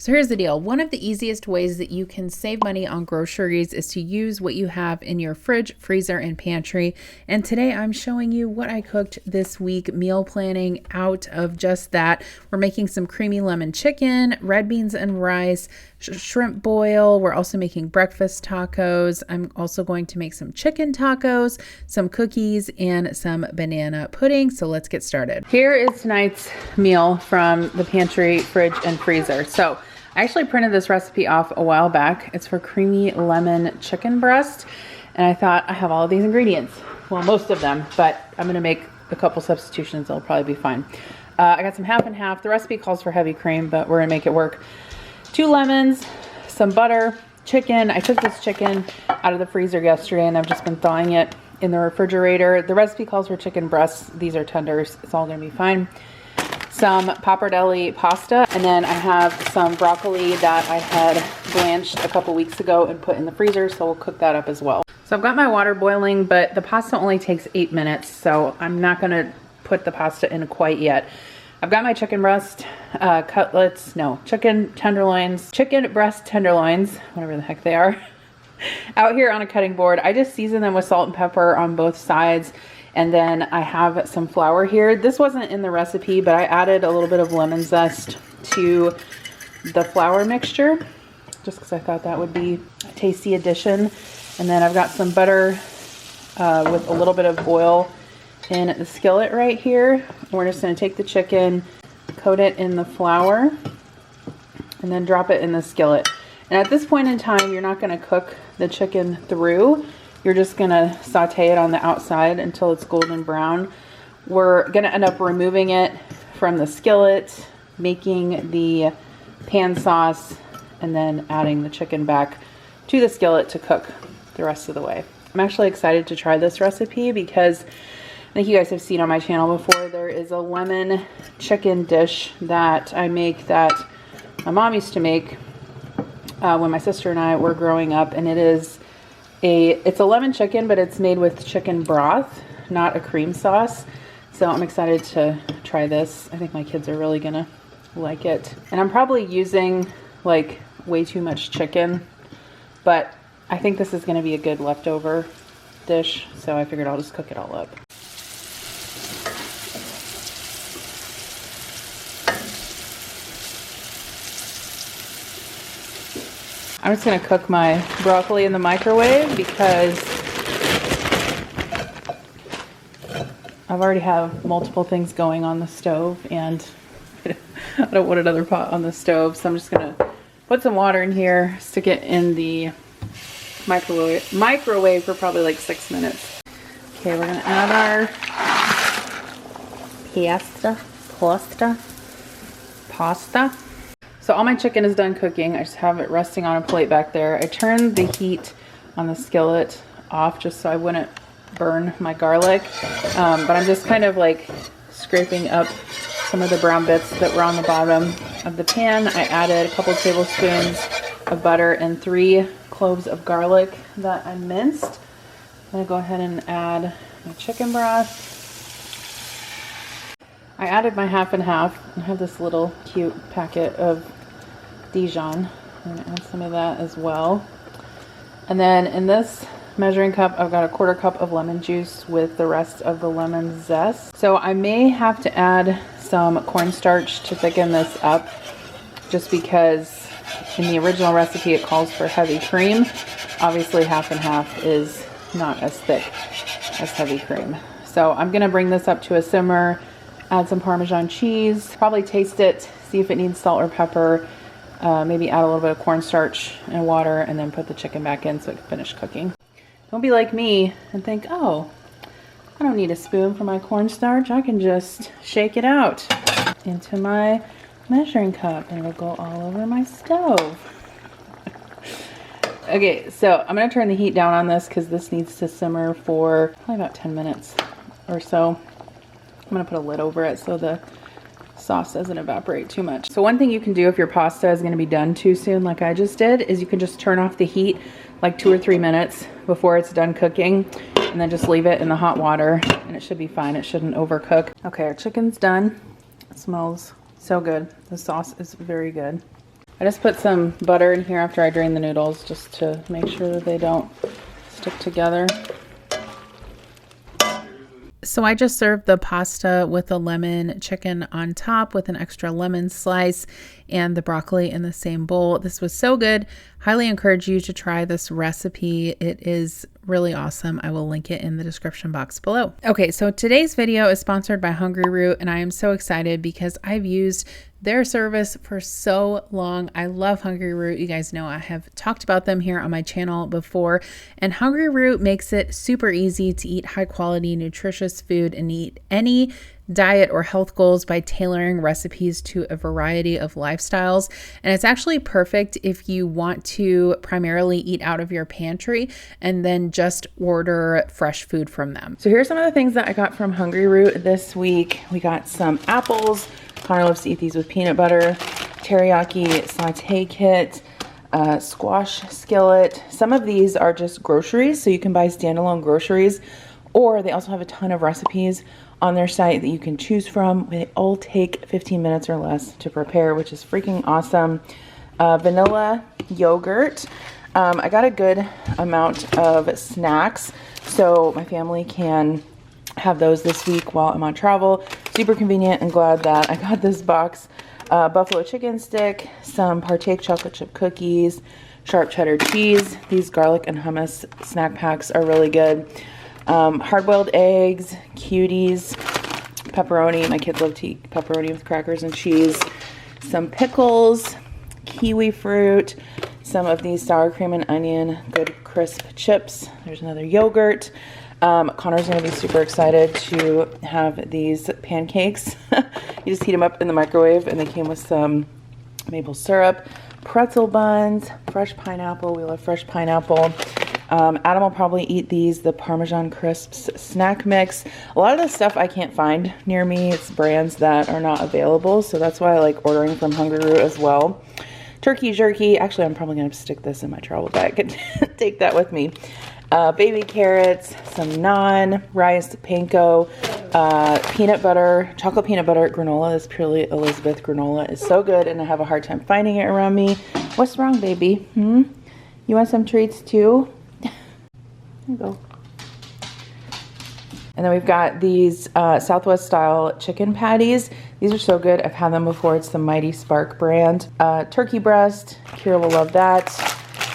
So here's the deal. One of the easiest ways that you can save money on groceries is to use what you have in your fridge, freezer, and pantry. And today I'm showing you what I cooked this week, meal planning out of just that. We're making some creamy lemon chicken, red beans and rice, shrimp boil. We're also making breakfast tacos. I'm also going to make some chicken tacos, some cookies, and some banana pudding. So let's get started. Here is tonight's meal from the pantry, fridge, and freezer. So I actually printed this recipe off a while back. It's for creamy lemon chicken breast. And I thought I have all of these ingredients. Well, most of them, but I'm gonna make a couple substitutions. They'll probably be fine. I got some half and half. The recipe calls for heavy cream, but we're gonna make it work. 2 lemons, some butter, chicken. I took this chicken out of the freezer yesterday and I've just been thawing it in the refrigerator. The recipe calls for chicken breasts. These are tenders. It's all gonna be fine. Some pappardelle pasta, and then I have some broccoli that I had blanched a couple weeks ago and put in the freezer, so we'll cook that up as well. So I've got my water boiling, but the pasta only takes 8 minutes, so I'm not gonna put the pasta in quite yet. I've got my chicken breast chicken tenderloins, chicken breast tenderloins, whatever the heck they are, out here on a cutting board. I just season them with salt and pepper on both sides. And then I have some flour here. This wasn't in the recipe, but I added a little bit of lemon zest to the flour mixture, just because I thought that would be a tasty addition. And then I've got some butter with a little bit of oil in the skillet right here. We're just gonna take the chicken, coat it in the flour, and then drop it in the skillet. And at this point in time, you're not gonna cook the chicken through. You're just gonna saute it on the outside until it's golden brown. We're gonna end up removing it from the skillet, making the pan sauce, and then adding the chicken back to the skillet to cook the rest of the way. I'm actually excited to try this recipe because I think you guys have seen on my channel before. There is a lemon chicken dish that I make that my mom used to make when my sister and I were growing up, and it's a lemon chicken, but it's made with chicken broth, not a cream sauce. So I'm excited to try this. I think my kids are really gonna like it. And I'm probably using like way too much chicken, but I think this is gonna be a good leftover dish. So I figured I'll just cook it all up. I'm just gonna cook my broccoli in the microwave because I've already have multiple things going on the stove and I don't want another pot on the stove. So I'm just gonna put some water in here, stick it in the microwave for probably like 6 minutes. Okay, we're gonna add our pasta. So all my chicken is done cooking. I just have it resting on a plate back there. I turned the heat on the skillet off just so I wouldn't burn my garlic. But I'm just kind of like scraping up some of the brown bits that were on the bottom of the pan. I added a couple tablespoons of butter and 3 cloves of garlic that I minced. I'm gonna go ahead and add my chicken broth. I added my half and half. I have this little cute packet of Dijon. I'm gonna add some of that as well. And then in this measuring cup, I've got a 1/4 cup of lemon juice with the rest of the lemon zest. So I may have to add some cornstarch to thicken this up, just because in the original recipe it calls for heavy cream. Obviously half and half is not as thick as heavy cream. So I'm gonna bring this up to a simmer, add some Parmesan cheese, probably taste it, see if it needs salt or pepper, maybe add a little bit of cornstarch and water, and then put the chicken back in so it can finish cooking. Don't be like me and think, oh, I don't need a spoon for my cornstarch. I can just shake it out into my measuring cup and it'll go all over my stove. Okay, so I'm gonna turn the heat down on this because this needs to simmer for probably about 10 minutes or so. I'm gonna put a lid over it so the sauce doesn't evaporate too much. So one thing you can do if your pasta is gonna be done too soon, like I just did, is you can just turn off the heat like 2 or 3 minutes before it's done cooking, and then just leave it in the hot water and it should be fine. It shouldn't overcook. Okay, our chicken's done. It smells so good. The sauce is very good. I just put some butter in here after I drain the noodles just to make sure that they don't stick together. So I just served the pasta with the lemon chicken on top with an extra lemon slice and the broccoli in the same bowl. This was so good. Highly encourage you to try this recipe. It is really awesome. I will link it in the description box below. Okay, so today's video is sponsored by Hungry Root, and I am so excited because I've used their service for so long. I love Hungry Root. You guys know I have talked about them here on my channel before, and Hungry Root makes it super easy to eat high quality, nutritious food and eat any diet or health goals by tailoring recipes to a variety of lifestyles. And it's actually perfect if you want to primarily eat out of your pantry and then just order fresh food from them. So here's some of the things that I got from Hungry Root this week. We got some apples. Connor loves to eat these with peanut butter, teriyaki saute kit, squash skillet. Some of these are just groceries, so you can buy standalone groceries, or they also have a ton of recipes on their site that you can choose from. They all take 15 minutes or less to prepare, which is freaking awesome. Vanilla yogurt. I got a good amount of snacks, so my family can have those this week while I'm on travel. Super convenient and glad that I got this box. Buffalo chicken stick, some Partake chocolate chip cookies, sharp cheddar cheese. These garlic and hummus snack packs are really good. Hard-boiled eggs, cuties, pepperoni. My kids love to eat pepperoni with crackers and cheese. Some pickles, kiwi fruit, some of these sour cream and onion, good crisp chips. There's another yogurt. Connor's going to be super excited to have these pancakes. You just heat them up in the microwave, and they came with some maple syrup, pretzel buns, fresh pineapple. We love fresh pineapple. Adam will probably eat these, the Parmesan Crisps snack mix. A lot of the stuff I can't find near me. It's brands that are not available, so that's why I like ordering from Hungry Root as well. Turkey jerky. Actually, I'm probably going to stick this in my travel bag and take that with me. Baby carrots, some naan, rice, panko, peanut butter, chocolate peanut butter granola. This Purely Elizabeth granola is so good, and I have a hard time finding it around me. What's wrong, baby? You want some treats too? There you go. And then we've got these Southwest style chicken patties. These are so good. I've had them before. It's the Mighty Spark brand. Turkey breast. Kira will love that.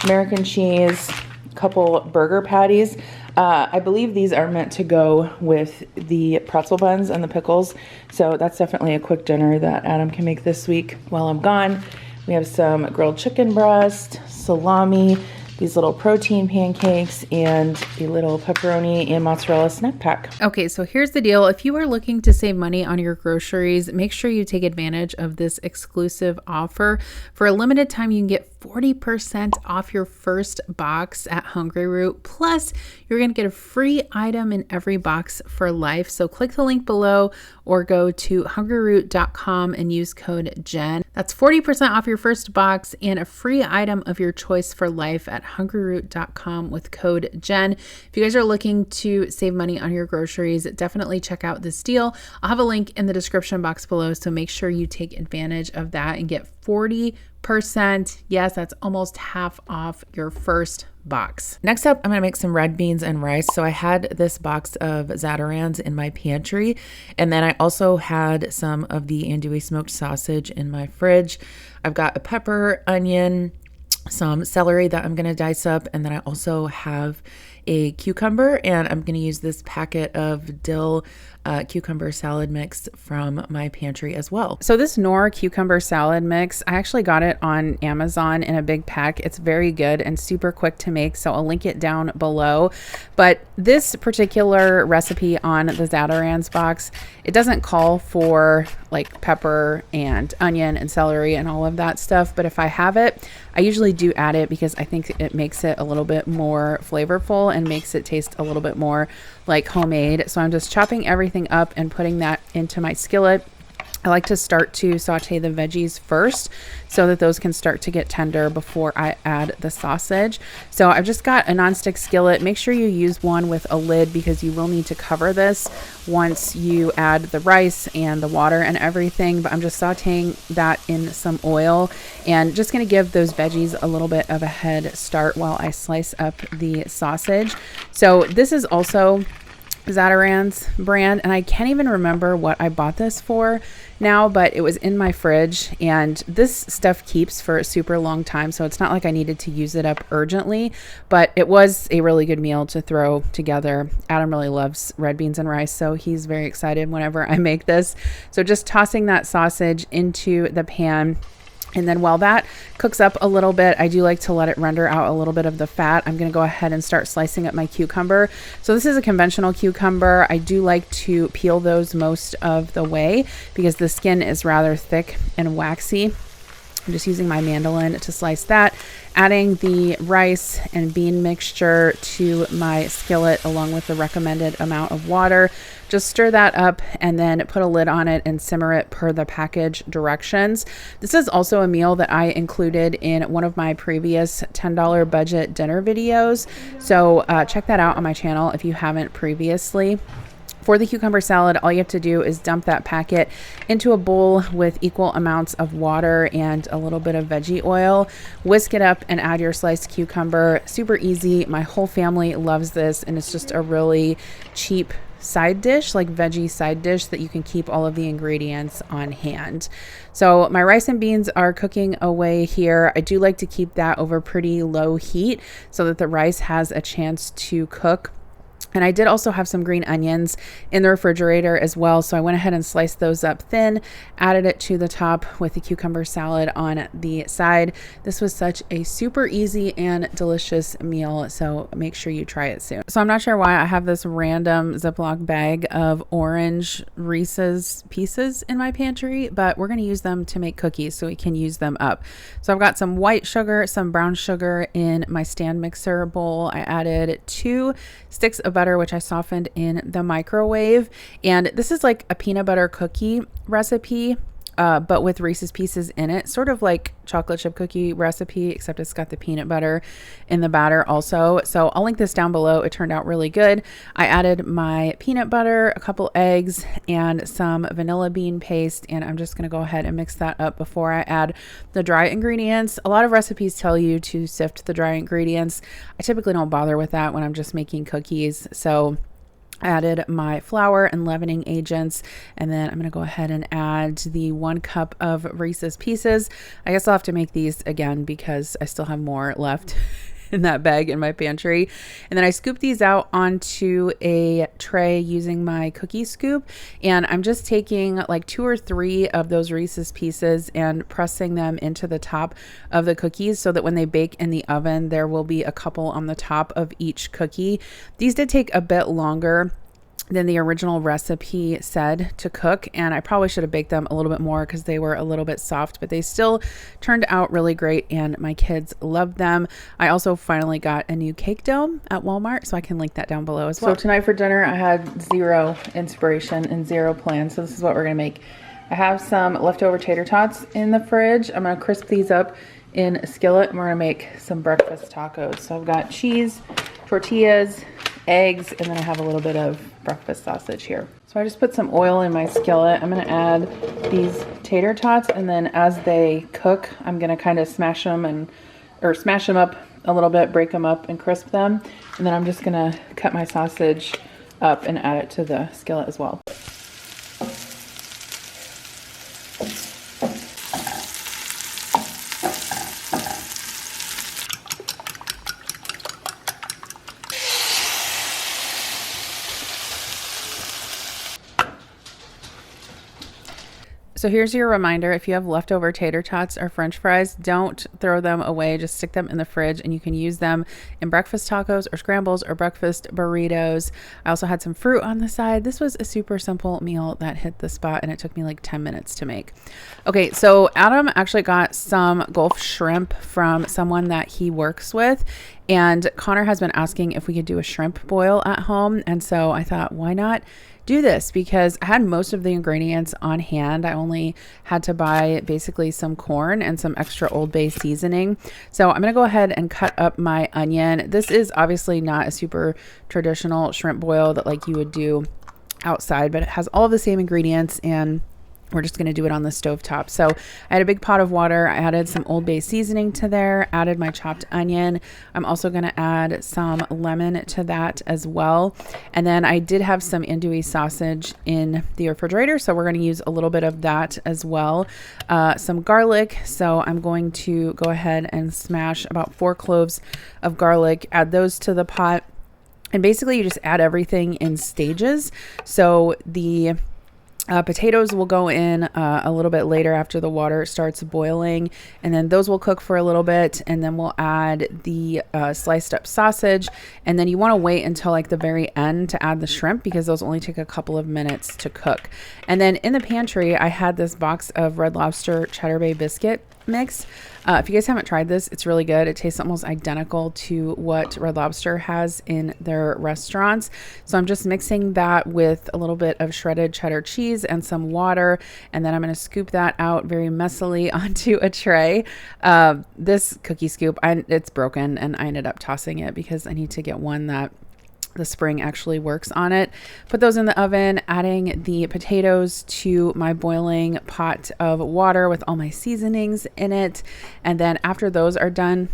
American cheese. Couple burger patties. I believe these are meant to go with the pretzel buns and the pickles. So that's definitely a quick dinner that Adam can make this week while I'm gone. We have some grilled chicken breast, salami, these little protein pancakes, and a little pepperoni and mozzarella snack pack. Okay, so here's the deal. If you are looking to save money on your groceries, make sure you take advantage of this exclusive offer. For a limited time, you can get 40% off your first box at Hungry Root. Plus, you're going to get a free item in every box for life. So click the link below or go to hungryroot.com and use code JEN. That's 40% off your first box and a free item of your choice for life at hungryroot.com with code JEN. If you guys are looking to save money on your groceries, definitely check out this deal. I'll have a link in the description box below, so make sure you take advantage of that and get 40%. Yes, that's almost half off your first box. Next up, I'm going to make some red beans and rice. So I had this box of Zatarans in my pantry, and then I also had some of the andouille smoked sausage in my fridge. I've got a pepper, onion, some celery that I'm going to dice up, and then I also have a cucumber, and I'm going to use this packet of dill cucumber salad mix from my pantry as well. So this Knorr cucumber salad mix, I actually got it on Amazon in a big pack. It's very good and super quick to make, so I'll link it down below. But this particular recipe on the Zatarans box, it doesn't call for like pepper and onion and celery and all of that stuff, but if I have it, I usually do add it because I think it makes it a little bit more flavorful and makes it taste a little bit more like homemade. So I'm just chopping everything up and putting that into my skillet. I like to start to saute the veggies first so that those can start to get tender before I add the sausage. So I've just got a nonstick skillet. Make sure you use one with a lid because you will need to cover this once you add the rice and the water and everything. But I'm just sauteing that in some oil and just going to give those veggies a little bit of a head start while I slice up the sausage. So this is also Zatarain's brand, and I can't even remember what I bought this for now, but it was in my fridge, and this stuff keeps for a super long time, so it's not like I needed to use it up urgently, but it was a really good meal to throw together. Adam really loves red beans and rice, so he's very excited whenever I make this. So just tossing that sausage into the pan. And then while that cooks up a little bit, I do like to let it render out a little bit of the fat. I'm going to go ahead and start slicing up my cucumber. So this is a conventional cucumber. I do like to peel those most of the way because the skin is rather thick and waxy. I'm just using my mandolin to slice that, adding the rice and bean mixture to my skillet along with the recommended amount of water. Just stir that up and then put a lid on it and simmer it per the package directions. This is also a meal that I included in one of my previous $10 budget dinner videos. So check that out on my channel if you haven't previously. For the cucumber salad, all you have to do is dump that packet into a bowl with equal amounts of water and a little bit of veggie oil. Whisk it up and add your sliced cucumber. Super easy. My whole family loves this, and it's just a really cheap side dish, like veggie side dish that you can keep all of the ingredients on hand. So my rice and beans are cooking away here. I do like to keep that over pretty low heat so that the rice has a chance to cook. And I did also have some green onions in the refrigerator as well. So I went ahead and sliced those up thin, added it to the top with the cucumber salad on the side. This was such a super easy and delicious meal. So make sure you try it soon. So I'm not sure why I have this random Ziploc bag of orange Reeses pieces in my pantry, but we're going to use them to make cookies so we can use them up. So I've got some white sugar, some brown sugar in my stand mixer bowl. I added 2 sticks of butter, which I softened in the microwave. And this is like a peanut butter cookie recipe, but with Reese's pieces in it, sort of like chocolate chip cookie recipe, except it's got the peanut butter in the batter also. So I'll link this down below. It turned out really good. I added my peanut butter, a couple eggs, and some vanilla bean paste, and I'm just going to go ahead and mix that up before I add the dry ingredients. A lot of recipes tell you to sift the dry ingredients. I typically don't bother with that when I'm just making cookies. So I added my flour and leavening agents, and then I'm going to go ahead and add the 1 cup of Reese's pieces. I guess I'll have to make these again because I still have more left in that bag in my pantry. And then I scoop these out onto a tray using my cookie scoop, and I'm just taking like 2 or 3 of those Reese's pieces and pressing them into the top of the cookies so that when they bake in the oven, there will be a couple on the top of each cookie. These did take a bit longer than the original recipe said to cook, and I probably should have baked them a little bit more because they were a little bit soft, but they still turned out really great and my kids loved them. I also finally got a new cake dough at Walmart, so I can link that down below as well. So tonight for dinner I had 0 inspiration and 0 plans, so this is what we're gonna make. I have some leftover tater tots in the fridge. I'm gonna crisp these up in a skillet and we're gonna make some breakfast tacos. So I've got cheese, tortillas, eggs, and then I have a little bit of breakfast sausage here. So I just put some oil in my skillet. I'm going to add these tater tots, and then as they cook, I'm going to kind of smash them up a little bit, break them up and crisp them. And then I'm just going to cut my sausage up and add it to the skillet as well. So here's your reminder, if you have leftover tater tots or french fries, don't throw them away, just stick them in the fridge and you can use them in breakfast tacos or scrambles or breakfast burritos. I also had some fruit on the side. This was a super simple meal that hit the spot and it took me like 10 minutes to make. Okay, so Adam actually got some Gulf shrimp from someone that he works with, And Connor has been asking if we could do a shrimp boil at home. And so I thought, why not do this? Because I had most of the ingredients on hand. I only had to buy basically some corn and some extra Old Bay seasoning. So I'm going to go ahead and cut up my onion. This is obviously not a super traditional shrimp boil that like you would do outside, but it has all of the same ingredients, and we're just going to do it on the stovetop. So I had a big pot of water. I added some Old Bay seasoning to there, added my chopped onion. I'm also going to add some lemon to that as well. And then I did have some andouille sausage in the refrigerator, so we're going to use a little bit of that as well. Some garlic. So I'm going to go ahead and smash about 4 cloves of garlic, add those to the pot. And basically you just add everything in stages. So the potatoes will go in a little bit later after the water starts boiling, and then those will cook for a little bit, and then we'll add the sliced up sausage, and then you want to wait until like the very end to add the shrimp because those only take a couple of minutes to cook. And then in the pantry I had this box of Red Lobster Cheddar Bay biscuit mix. If you guys haven't tried this, it's really good. It tastes almost identical to what Red Lobster has in their restaurants. So I'm just mixing that with a little bit of shredded cheddar cheese and some water, and then I'm going to scoop that out very messily onto a tray. This cookie scoop, it's broken, and I ended up tossing it because I need to get one that the spring actually works on it. Put those in the oven, adding the potatoes to my boiling pot of water with all my seasonings in it. And then after those are done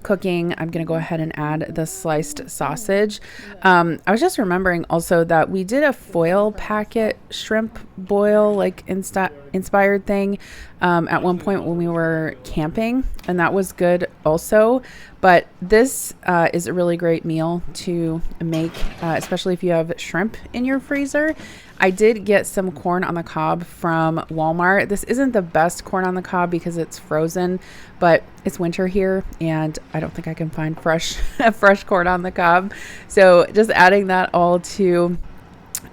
cooking, I'm going to go ahead and add the sliced sausage. I was just remembering also that we did a foil packet shrimp boil, like inspired thing at one point when we were camping, and that was good also. But this is a really great meal to make, especially if you have shrimp in your freezer. I did get some corn on the cob from Walmart. This isn't the best corn on the cob because it's frozen, but it's winter here and I don't think I can find fresh corn on the cob. So just adding that all to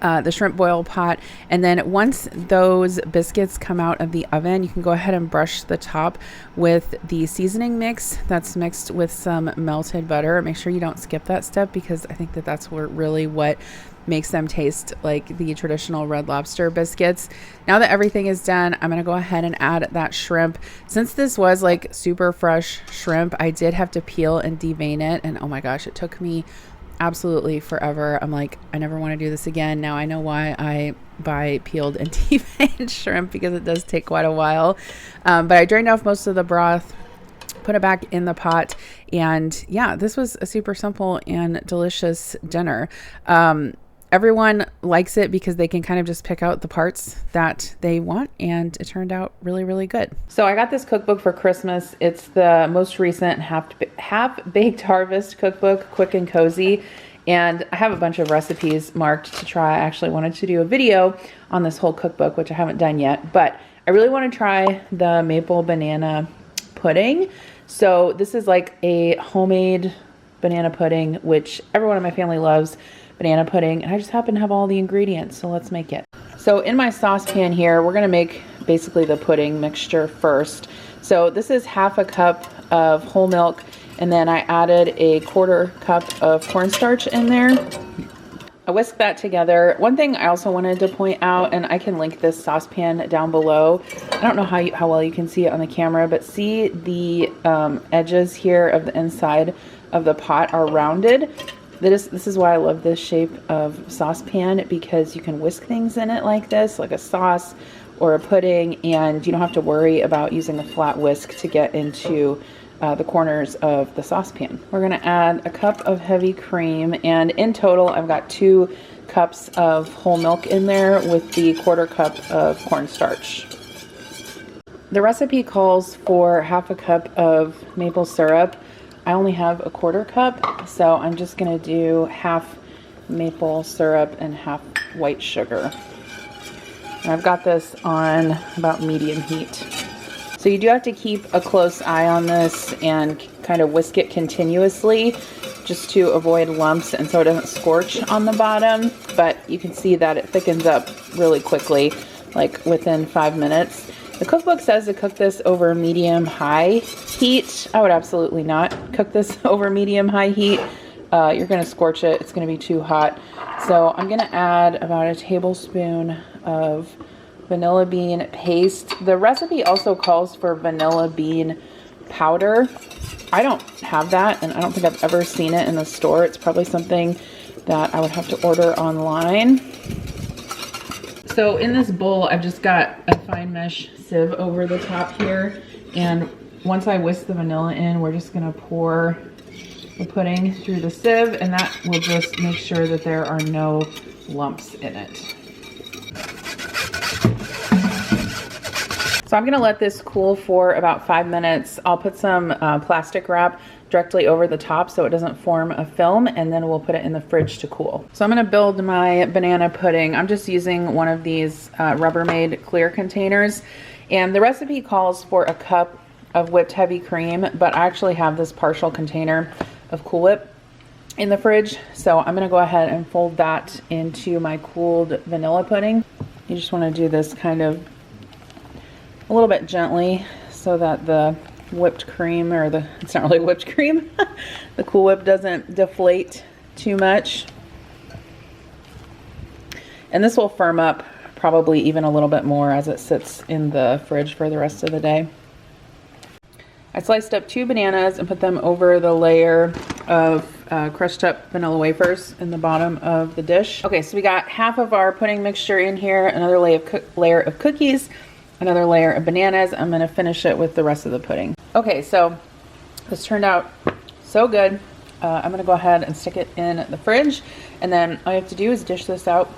the shrimp boil pot. And then once those biscuits come out of the oven, you can go ahead and brush the top with the seasoning mix that's mixed with some melted butter. Make sure you don't skip that step because I think that that's really what makes them taste like the traditional Red Lobster biscuits. Now that everything is done, I'm going to go ahead and add that shrimp. Since this was like super fresh shrimp, I did have to peel and devein it. And oh my gosh, it took me absolutely forever. I'm like, I never want to do this again. Now I know why I buy peeled and deveined shrimp, because it does take quite a while. But I drained off most of the broth, put it back in the pot, and yeah, this was a super simple and delicious dinner. Everyone likes it because they can kind of just pick out the parts that they want, and it turned out really good. So I got this cookbook for Christmas. It's the most recent half-baked harvest cookbook, quick and cozy, and I have a bunch of recipes marked to try. I actually wanted to do a video on this whole cookbook, which I haven't done yet, but I really want to try the maple banana pudding. So this is like a homemade banana pudding, which everyone in my family loves banana pudding, and I just happen to have all the ingredients, so let's make it. So in my saucepan here, we're gonna make basically the pudding mixture first. So this is half a cup of whole milk, and then I added a 1/4 cup of cornstarch in there. I whisked that together. One thing I also wanted to point out, and I can link this saucepan down below. I don't know how well you can see it on the camera, but see the edges here of the inside of the pot are rounded. This is why I love this shape of saucepan, because you can whisk things in it like this, like a sauce or a pudding, and you don't have to worry about using a flat whisk to get into the corners of the saucepan. We're going to add a cup of heavy cream, and in total I've got 2 cups of whole milk in there with the 1/4 cup of cornstarch. The recipe calls for half a cup of maple syrup. I only have a 1/4 cup, so I'm just going to do half maple syrup and half white sugar. And I've got this on about medium heat. So you do have to keep a close eye on this and kind of whisk it continuously just to avoid lumps and so it doesn't scorch on the bottom. But you can see that it thickens up really quickly, like within 5 minutes. The cookbook says to cook this over medium-high heat. I would absolutely not cook this over medium-high heat. You're gonna scorch it, it's gonna be too hot. So I'm gonna add about a tablespoon of vanilla bean paste. The recipe also calls for vanilla bean powder. I don't have that, and I don't think I've ever seen it in the store. It's probably something that I would have to order online. So in this bowl, I've just got a fine mesh sieve over the top here. And once I whisk the vanilla in, we're just gonna pour the pudding through the sieve, and that will just make sure that there are no lumps in it. So I'm gonna let this cool for about 5 minutes. I'll put some plastic wrap directly over the top so it doesn't form a film, and then we'll put it in the fridge to cool. So I'm gonna build my banana pudding. I'm just using one of these Rubbermaid clear containers, and the recipe calls for a cup of whipped heavy cream, but I actually have this partial container of Cool Whip in the fridge. So I'm gonna go ahead and fold that into my cooled vanilla pudding. You just wanna do this kind of a little bit gently so that the whipped cream, or it's not really whipped cream, the Cool Whip doesn't deflate too much. And this will firm up probably even a little bit more as it sits in the fridge for the rest of the day. I sliced up 2 bananas and put them over the layer of crushed up vanilla wafers in the bottom of the dish. Okay, so we got half of our pudding mixture in here, another layer of cookies, another layer of bananas. I'm gonna finish it with the rest of the pudding. Okay, so this turned out so good. I'm gonna go ahead and stick it in the fridge, and then all you have to do is dish this out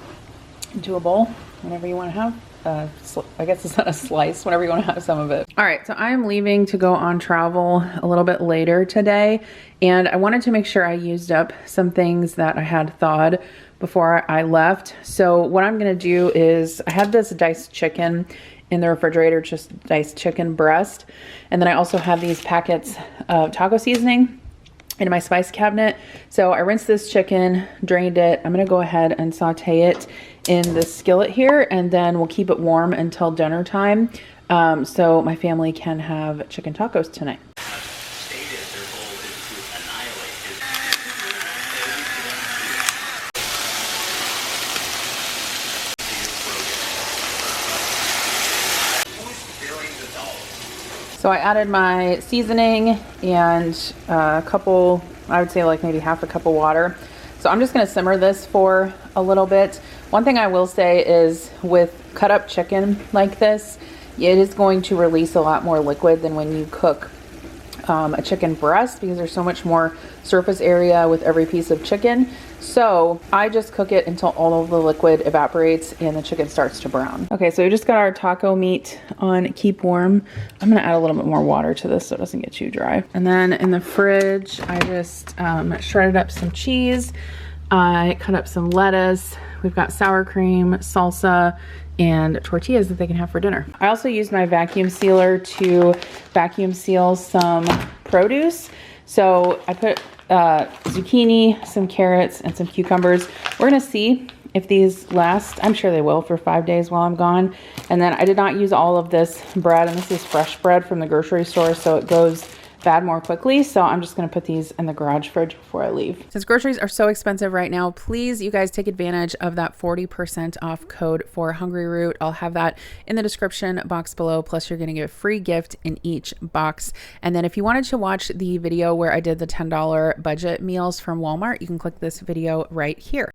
into a bowl, whatever you wanna have. I guess it's not a slice, whenever you wanna have some of it. All right, so I'm leaving to go on travel a little bit later today, and I wanted to make sure I used up some things that I had thawed before I left. So what I'm gonna do is, I have this diced chicken in the refrigerator, just diced chicken breast. And then I also have these packets of taco seasoning in my spice cabinet. So I rinsed this chicken, drained it. I'm gonna go ahead and saute it in the skillet here, and then we'll keep it warm until dinner time, so my family can have chicken tacos tonight. So I added my seasoning and a couple, I would say like maybe half a cup of water. So I'm just gonna simmer this for a little bit. One thing I will say is, with cut up chicken like this, it is going to release a lot more liquid than when you cook a chicken breast, because there's so much more surface area with every piece of chicken. So I just cook it until all of the liquid evaporates and the chicken starts to brown. Okay, so we just got our taco meat on keep warm. I'm gonna add a little bit more water to this so it doesn't get too dry. And then in the fridge, I just shredded up some cheese. I cut up some lettuce. We've got sour cream, salsa, and tortillas that they can have for dinner. I also used my vacuum sealer to vacuum seal some produce. So I put zucchini, some carrots, and some cucumbers. We're gonna see if these last. I'm sure they will for 5 days while I'm gone. And then I did not use all of this bread, and this is fresh bread from the grocery store, so it goes bad more quickly. So I'm just gonna put these in the garage fridge before I leave. Since groceries are so expensive right now, please, you guys, take advantage of that 40% off code for Hungry Root. I'll have that in the description box below. Plus you're gonna get a free gift in each box. And then if you wanted to watch the video where I did the $10 budget meals from Walmart, you can click this video right here.